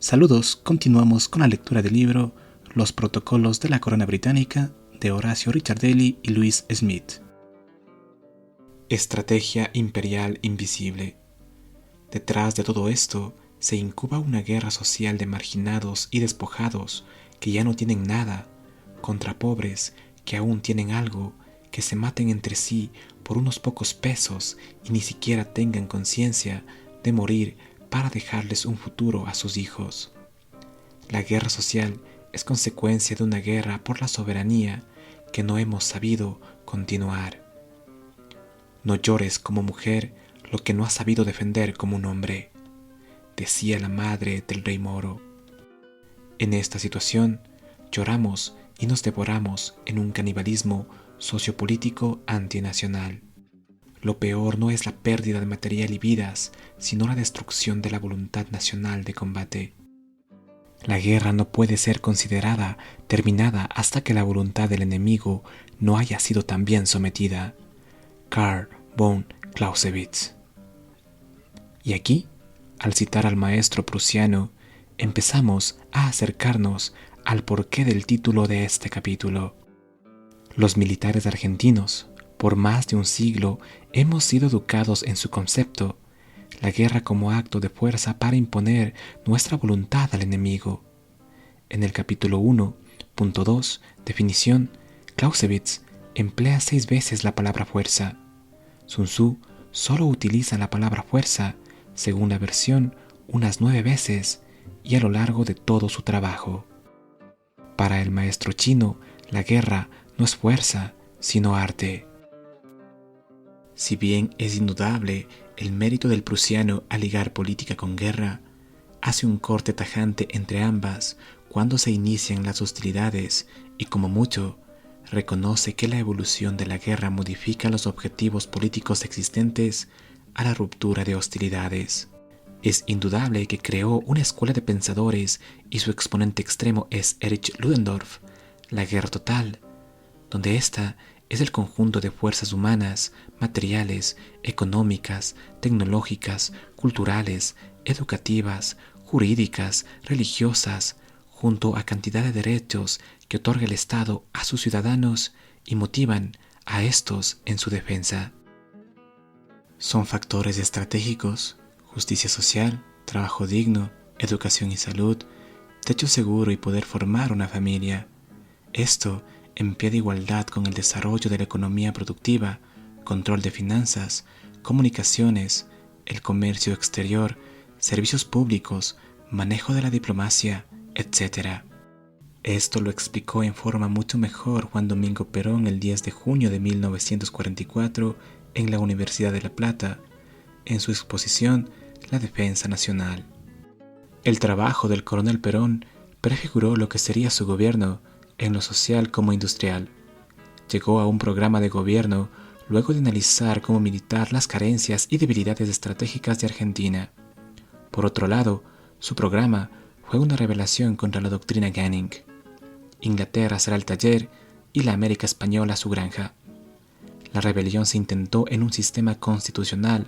Saludos, continuamos con la lectura del libro Los protocolos de la corona británica de Horacio Ricciardelli y Louis Smith. Estrategia imperial invisible. Detrás de todo esto se incuba una guerra social de marginados y despojados que ya no tienen nada, contra pobres que aún tienen algo, que se maten entre sí por unos pocos pesos y ni siquiera tengan conciencia de morir para dejarles un futuro a sus hijos. La guerra social es consecuencia de una guerra por la soberanía que no hemos sabido continuar. No llores como mujer lo que no has sabido defender como un hombre, decía la madre del rey moro. En esta situación, lloramos y nos devoramos en un canibalismo sociopolítico antinacional. Lo peor no es la pérdida de material y vidas, sino la destrucción de la voluntad nacional de combate. La guerra no puede ser considerada terminada hasta que la voluntad del enemigo no haya sido también sometida. Karl von Clausewitz. Y aquí, al citar al maestro prusiano, empezamos a acercarnos al porqué del título de este capítulo. Los militares argentinos, por más de un siglo, hemos sido educados en su concepto, la guerra como acto de fuerza para imponer nuestra voluntad al enemigo. En el capítulo 1.2, definición, Clausewitz emplea 6 veces la palabra fuerza. Sun Tzu solo utiliza la palabra fuerza, según la versión, unas 9 veces y a lo largo de todo su trabajo. Para el maestro chino, la guerra no es fuerza, sino arte. Si bien es indudable el mérito del prusiano al ligar política con guerra, hace un corte tajante entre ambas cuando se inician las hostilidades y, como mucho, reconoce que la evolución de la guerra modifica los objetivos políticos existentes a la ruptura de hostilidades. Es indudable que creó una escuela de pensadores y su exponente extremo es Erich Ludendorff, la guerra total, donde ésta es el conjunto de fuerzas humanas, materiales, económicas, tecnológicas, culturales, educativas, jurídicas, religiosas, junto a cantidad de derechos que otorga el Estado a sus ciudadanos y motivan a estos en su defensa. Son factores estratégicos: justicia social, trabajo digno, educación y salud, techo seguro y poder formar una familia. Esto en pie de igualdad con el desarrollo de la economía productiva, control de finanzas, comunicaciones, el comercio exterior, servicios públicos, manejo de la diplomacia, etc. Esto lo explicó en forma mucho mejor Juan Domingo Perón el 10 de junio de 1944 en la Universidad de La Plata, en su exposición La Defensa Nacional. El trabajo del coronel Perón prefiguró lo que sería su gobierno en lo social como industrial. Llegó a un programa de gobierno luego de analizar como militar las carencias y debilidades estratégicas de Argentina. Por otro lado, su programa fue una revelación contra la doctrina Ganning. Inglaterra será el taller y la América española su granja. La rebelión se intentó en un sistema constitucional,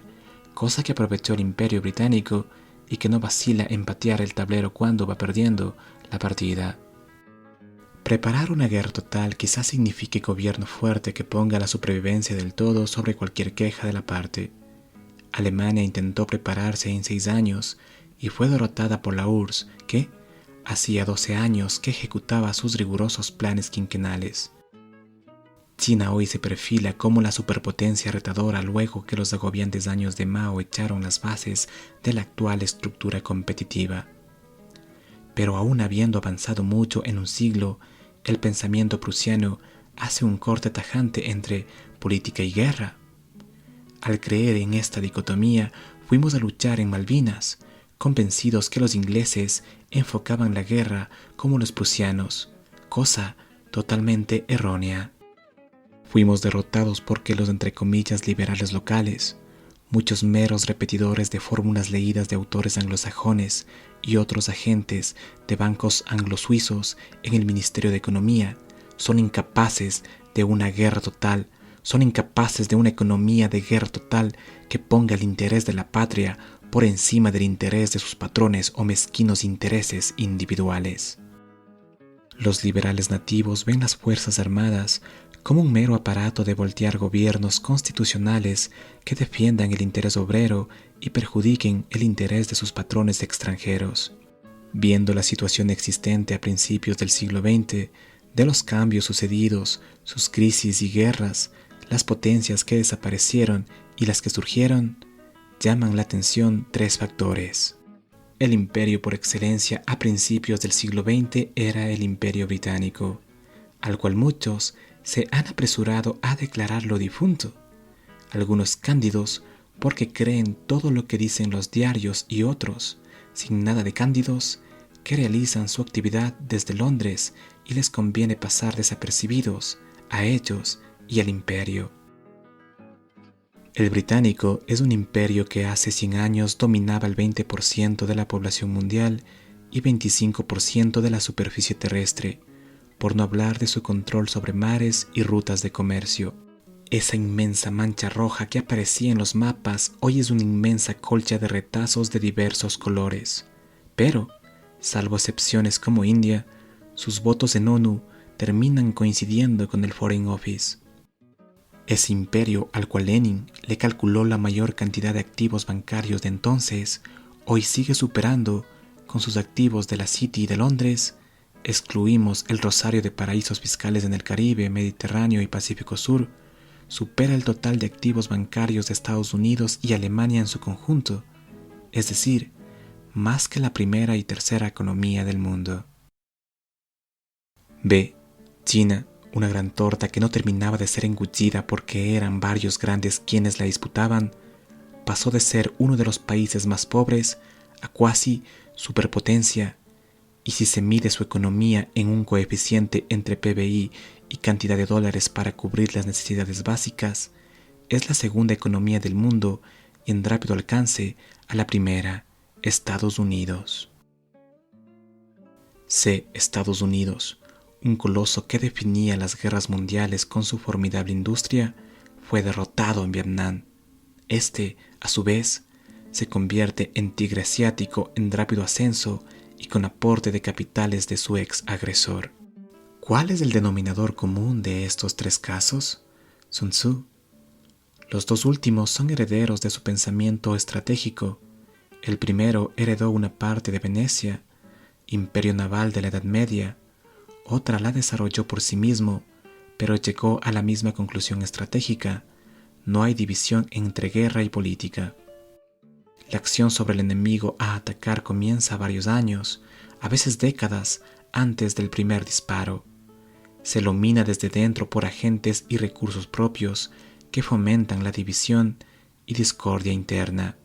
cosa que aprovechó el Imperio Británico y que no vacila en patear el tablero cuando va perdiendo la partida. Preparar una guerra total quizás signifique gobierno fuerte que ponga la supervivencia del todo sobre cualquier queja de la parte. Alemania intentó prepararse en 6 años y fue derrotada por la URSS, que hacía 12 años que ejecutaba sus rigurosos planes quinquenales. China hoy se perfila como la superpotencia retadora luego que los agobiantes años de Mao echaron las bases de la actual estructura competitiva. Pero aún habiendo avanzado mucho en un siglo, el pensamiento prusiano hace un corte tajante entre política y guerra. Al creer en esta dicotomía, fuimos a luchar en Malvinas, convencidos que los ingleses enfocaban la guerra como los prusianos, cosa totalmente errónea. Fuimos derrotados porque los entre comillas liberales locales, muchos meros repetidores de fórmulas leídas de autores anglosajones y otros agentes de bancos anglo-suizos en el Ministerio de Economía, son incapaces de una guerra total, son incapaces de una economía de guerra total que ponga el interés de la patria por encima del interés de sus patrones o mezquinos intereses individuales. Los liberales nativos ven las Fuerzas Armadas como un mero aparato de voltear gobiernos constitucionales que defiendan el interés obrero y perjudiquen el interés de sus patrones extranjeros. Viendo la situación existente a principios del siglo XX, de los cambios sucedidos, sus crisis y guerras, las potencias que desaparecieron y las que surgieron, llaman la atención tres factores. El imperio por excelencia a principios del siglo XX era el Imperio Británico, al cual muchos se han apresurado a declararlo difunto. Algunos cándidos porque creen todo lo que dicen los diarios y otros, sin nada de cándidos, que realizan su actividad desde Londres y les conviene pasar desapercibidos a ellos y al imperio. El británico es un imperio que hace 100 años dominaba el 20% de la población mundial y 25% de la superficie terrestre, por no hablar de su control sobre mares y rutas de comercio. Esa inmensa mancha roja que aparecía en los mapas hoy es una inmensa colcha de retazos de diversos colores. Pero, salvo excepciones como India, sus votos en ONU terminan coincidiendo con el Foreign Office. Ese imperio al cual Lenin le calculó la mayor cantidad de activos bancarios de entonces, hoy sigue superando, con sus activos de la City de Londres, excluimos el rosario de paraísos fiscales en el Caribe, Mediterráneo y Pacífico Sur, supera el total de activos bancarios de Estados Unidos y Alemania en su conjunto, es decir, más que la primera y tercera economía del mundo. B. China, una gran torta que no terminaba de ser engullida porque eran varios grandes quienes la disputaban, pasó de ser uno de los países más pobres a cuasi superpotencia, y si se mide su economía en un coeficiente entre PBI y cantidad de dólares para cubrir las necesidades básicas, es la segunda economía del mundo y en rápido alcance a la primera, Estados Unidos. C. Estados Unidos, un coloso que definía las guerras mundiales con su formidable industria, fue derrotado en Vietnam. Este, a su vez, se convierte en tigre asiático en rápido ascenso y con aporte de capitales de su ex agresor. ¿Cuál es el denominador común de estos tres casos? Sun Tzu. Los dos últimos son herederos de su pensamiento estratégico. El primero heredó una parte de Venecia, imperio naval de la Edad Media. Otra la desarrolló por sí mismo, pero llegó a la misma conclusión estratégica. No hay división entre guerra y política. La acción sobre el enemigo a atacar comienza varios años, a veces décadas, antes del primer disparo. Se lo mina desde dentro por agentes y recursos propios que fomentan la división y discordia interna.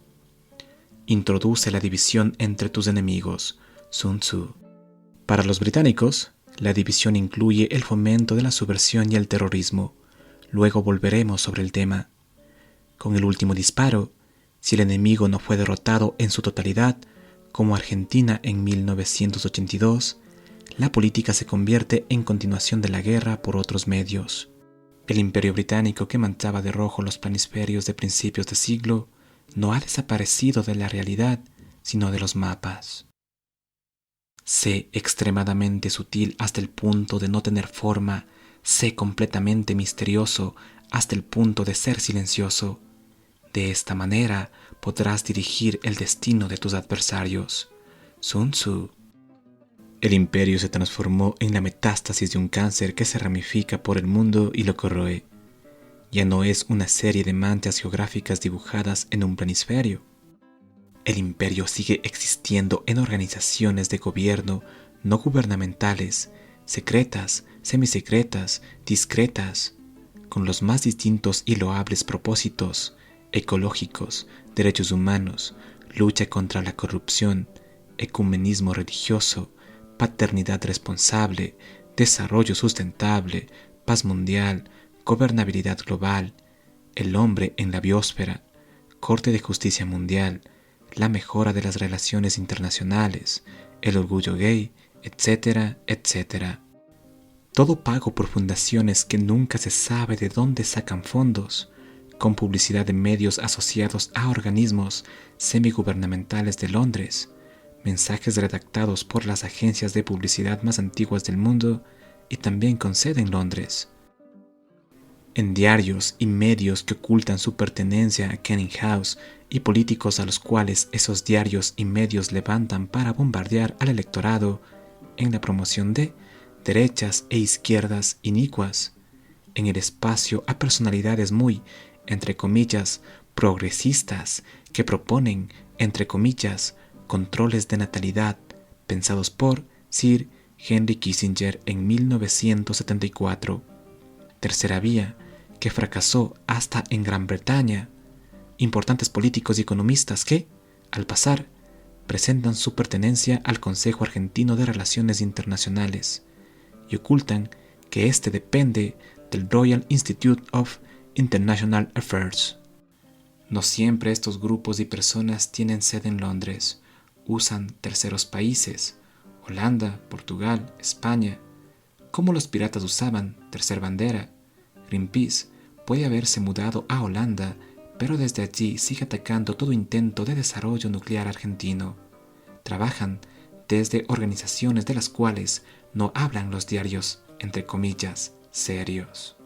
Introduce la división entre tus enemigos, Sun Tzu. Para los británicos, la división incluye el fomento de la subversión y el terrorismo. Luego volveremos sobre el tema. Con el último disparo, si el enemigo no fue derrotado en su totalidad, como Argentina en 1982, la política se convierte en continuación de la guerra por otros medios. El imperio británico que manchaba de rojo los planisferios de principios de siglo no ha desaparecido de la realidad, sino de los mapas. Sé extremadamente sutil hasta el punto de no tener forma, sé completamente misterioso hasta el punto de ser silencioso. De esta manera podrás dirigir el destino de tus adversarios. Sun Tzu. El imperio se transformó en la metástasis de un cáncer que se ramifica por el mundo y lo corroe. Ya no es una serie de manchas geográficas dibujadas en un planisferio. El imperio sigue existiendo en organizaciones de gobierno no gubernamentales, secretas, semisecretas, discretas, con los más distintos y loables propósitos ecológicos, derechos humanos, lucha contra la corrupción, ecumenismo religioso, paternidad responsable, desarrollo sustentable, paz mundial, gobernabilidad global, el hombre en la biosfera, Corte de Justicia Mundial, la mejora de las relaciones internacionales, el orgullo gay, etcétera, etcétera. Todo pago por fundaciones que nunca se sabe de dónde sacan fondos, con publicidad de medios asociados a organismos semigubernamentales de Londres, mensajes redactados por las agencias de publicidad más antiguas del mundo y también con sede en Londres. En diarios y medios que ocultan su pertenencia a Canning House y políticos a los cuales esos diarios y medios levantan para bombardear al electorado en la promoción de derechas e izquierdas inicuas, en el espacio a personalidades muy, entre comillas, progresistas que proponen, entre comillas, controles de natalidad pensados por Sir Henry Kissinger en 1974. Tercera vía, que fracasó hasta en Gran Bretaña. Importantes políticos y economistas que, al pasar, presentan su pertenencia al Consejo Argentino de Relaciones Internacionales y ocultan que éste depende del Royal Institute of International Affairs. No siempre estos grupos y personas tienen sede en Londres. Usan terceros países, Holanda, Portugal, España. Como los piratas usaban tercer bandera, Greenpeace puede haberse mudado a Holanda, pero desde allí sigue atacando todo intento de desarrollo nuclear argentino. Trabajan desde organizaciones de las cuales no hablan los diarios, entre comillas, serios.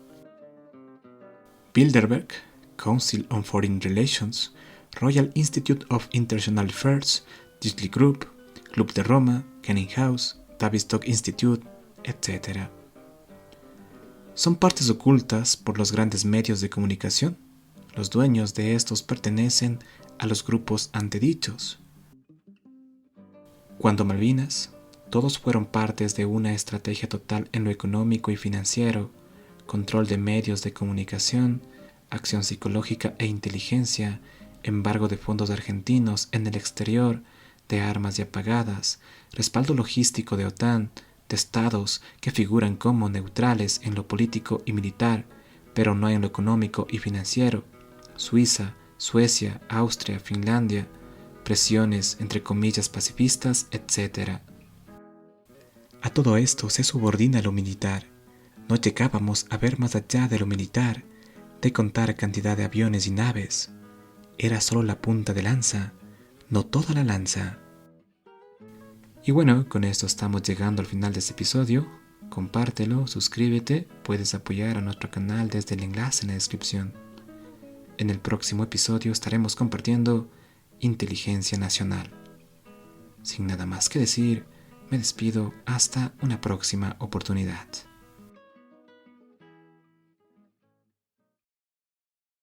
Bilderberg, Council on Foreign Relations, Royal Institute of International Affairs, Disley Group, Club de Roma, Canning House, Tavistock Institute, etc. Son partes ocultas por los grandes medios de comunicación. Los dueños de estos pertenecen a los grupos antedichos. Cuando Malvinas, todos fueron partes de una estrategia total en lo económico y financiero, control de medios de comunicación, acción psicológica e inteligencia, embargo de fondos argentinos en el exterior, de armas ya pagadas, respaldo logístico de OTAN, de estados que figuran como neutrales en lo político y militar, pero no en lo económico y financiero, Suiza, Suecia, Austria, Finlandia, presiones entre comillas pacifistas, etc. A todo esto se subordina lo militar. No llegábamos a ver más allá de lo militar, de contar cantidad de aviones y naves. Era solo la punta de lanza, no toda la lanza. Y bueno, con esto estamos llegando al final de este episodio. Compártelo, suscríbete, puedes apoyar a nuestro canal desde el enlace en la descripción. En el próximo episodio estaremos compartiendo Inteligencia Nacional. Sin nada más que decir, me despido hasta una próxima oportunidad.